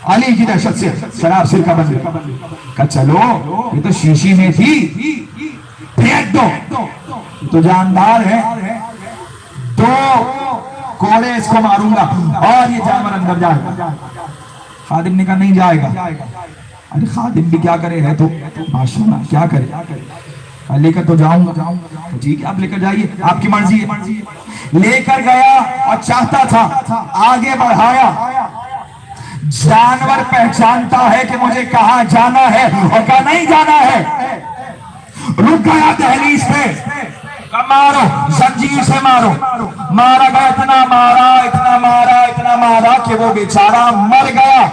علی کی دہشت سے شراب سرکہ بن گئی. کہا چلو یہ تو شیشی میں تھی, پھینک دو, تو جاندار ہے, 2 کوڑے اس کو ماروں گا اور یہ جانور اندر جائے گا. خادم نے کہا نہیں جائے گا. ارے خادم بھی کیا کرے, ہے تو ماشاءاللہ, کیا کرے, لے کر تو جاؤں گا. ٹھیک ہے آپ لے کر جائیے, آپ کی مرضی ہے. لے کر گیا اور چاہتا تھا آگے بڑھایا. جانور پہچانتا ہے کہ مجھے کہاں جانا ہے اور کہا نہیں جانا ہے. رک گیا دہلیز پہ, مارو زنجیر سے مارو. مارا گیا, اتنا مارا اتنا مارا اتنا مارا کہ وہ بیچارہ مر گیا.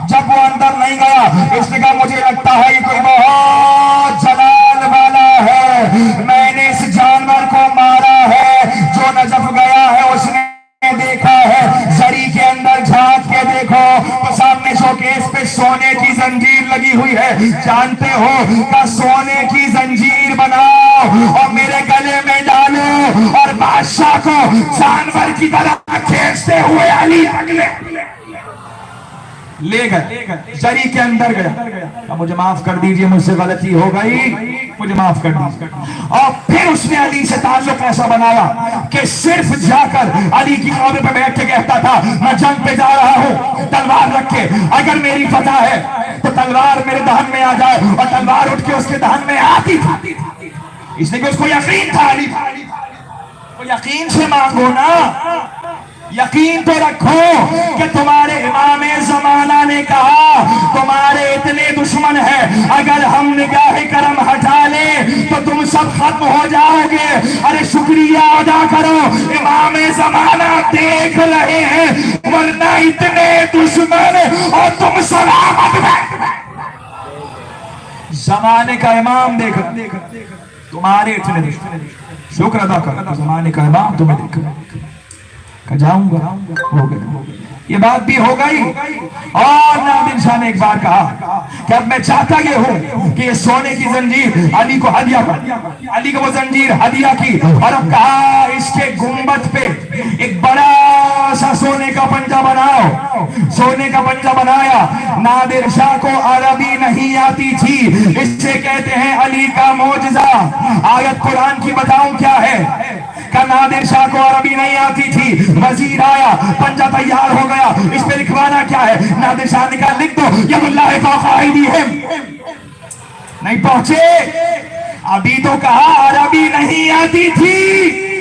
جب وہ اندر نہیں گیا اس نے کہا مجھے لگتا ہے یہ کوئی بہت جلال والا ہے, میں نے اس جانور کو مارا ہے. جو نجف گیا ہے اس نے دیکھا ہے, زری کے اندر جھانک کے دیکھو تو سامنے شوکیس پہ سونے کی زنجیر لگی ہوئی ہے. جانتے ہو کہ سونے کی زنجیر بناؤ اور میرے گلے میں ڈالو اور بادشاہ کو جانور کی طرح کھینچتے ہوئے علی اگلے لے گئے. زری کے اندر گیا, مجھے معاف کر دیجئے, مجھ سے غلطی ہو گئی, مجھے معاف کر دیجئے. اور پھر اس نے علی سے تعلق ایسا بنایا کہ صرف جا کر علی کی قبر پہ بیٹھ کے کہتا تھا میں جنگ پہ جا رہا ہوں, تلوار رکھ کے, اگر میری فتح ہے تو تلوار میرے دہن میں آ جائے. اور تلوار اٹھ کے اس کے دہن میں آتی تھی, اس لیے کہ اس کو یقین تھا علی. تو یقین سے مانگو نا, یقین تو رکھو کہ تمہارے امام زمانہ نے کہا تمہارے اتنے دشمن ہیں, اگر ہم نگاہ کرم ہٹا لیں تو تم سب ختم ہو جاؤ گے. ارے شکریہ ادا کرو, امام زمانہ دیکھ رہے ہیں, ورنہ اتنے دشمن اور تم سلامت میں. زمانے کا امام دیکھ تمہارے اتنے دشمن, شکر ادا کرو زمانے کا امام تمہیں دیکھ کہ جاؤں گا. ہو گیا, یہ بات بھی ہو گئی. اور نادر شاہ نے ایک بار کہا کہ اب میں چاہتا یہ ہوں کہ یہ سونے کی زنجیر علی کو ہدیہ کر. علی کو وہ زنجیر ہدیہ کی اور اب کہا اس کے گنبد پہ ایک بڑا سا سونے کا پنجہ بناؤ. سونے کا پنجہ بنایا. نادر شاہ کو عربی نہیں آتی تھی, اس سے کہتے ہیں علی کا معجزہ. آیت قرآن کی بتاؤں کیا ہے کہ نادر شاہ کو عربی نہیں آتی تھی, وزیر آیا, پنجہ تیار ہو گیا, اس پہ لکھوانا کیا ہے. نادر شاہ نے کہا لکھ دو ید اللہ فوق ایدیہم. نہیں پہنچے, ابھی تو کہا عربی نہیں آتی تھی,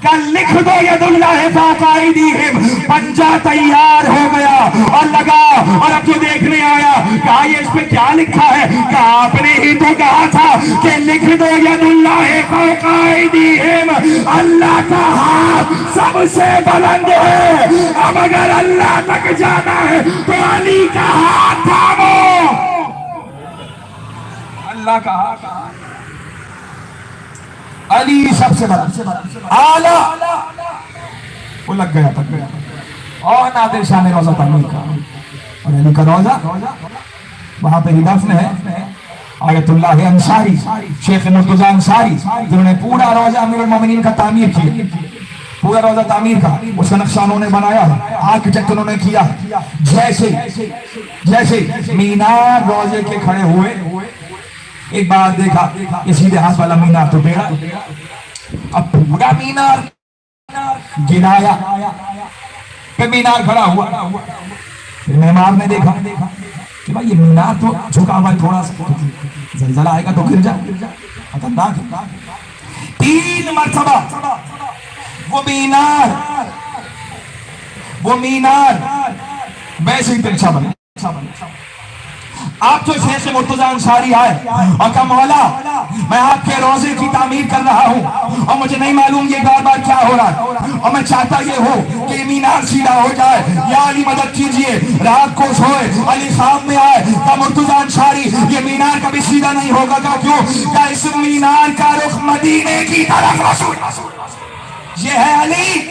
کل لکھ دو ید اللہ فوق ایدیہم. پنجہ تیار ہو گیا اور لگا, اور اب جو دیکھنے آیا کہا یہ اس پہ کیا لکھا ہے. کہا آپ نے ہی تو کہا تھا کہ لکھ دو ید اللہ فوق ایدیہم. اللہ کا ہاتھ سب سے بلند ہے, اب اگر اللہ تک جانا ہے تو علی کا ہاتھ تھامو. اللہ کا ہاتھ, علی سب سے بلند اعلیٰ. وہ لگ گیا تک گیا. اور نادر شاہ نے روزہ تعمیر کیا, اور علی کا روزہ وہاں پہ ہی دفن ہے. آیت اللہ انصاری, شیخ مرتضی انصاری, جنہوں نے پورا روزہ امیر المومنین کا تعمیر کیا, پورا روزہ تعمیر کا اس کا نقشہ انہوں نے بنایا, آرکیٹیکٹ انہوں نے کیا. جیسے مینار روزے کے کھڑے ہوئے, ایک بار دیکھا یہ سیدھے ہاتھ والا مینار تو ٹیڑھا, اب پورا مینار گرایا, پھر مینار کھڑا ہوا. پھر معمار نے دیکھا کہ بھائی یہ مینار تو جھکا ہوا ہے, تھوڑا سا زلزلہ آئے گا تو گر جائے, خطرناک ہے. 3 مرتبہ وہ مینار ویسے ہی ترچھا بنا. آپ جو شیخ مرتضی انصاری آئے اور کہا مولا میں آپ کے روزے کی تعمیر کر رہا ہوں اور مجھے نہیں معلوم یہ بار بار کیا ہو رہا ہے, اور میں چاہتا یہ ہوں کہ مینار سیدھا ہو جائے, یا علی مدد کیجئے. رات کو سوئے, علی خواب میں آئے, کہا مرتضی انصاری یہ مینار کبھی سیدھا نہیں ہوگا. کہا کیوں؟ کہ اس مینار کا رخ مدینے کی طرف رسول, یہ ہے علی.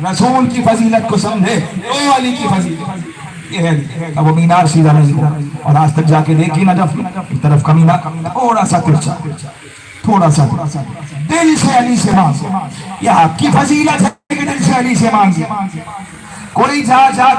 رسول کی فضیلت کو سمجھے, او علی کی فضیلت یہ ہے. اب وہ مینار سیدھا نہیں ہوا, اور آج تک جا کے دیکھی نجف ایک طرف کا مینار تھوڑا سا ترچھا, تھوڑا سا. دل سے علی سے مانگ, یہ آپ کی فضیلت ہے کہ دل سے علی سے مانگ. کوئی جا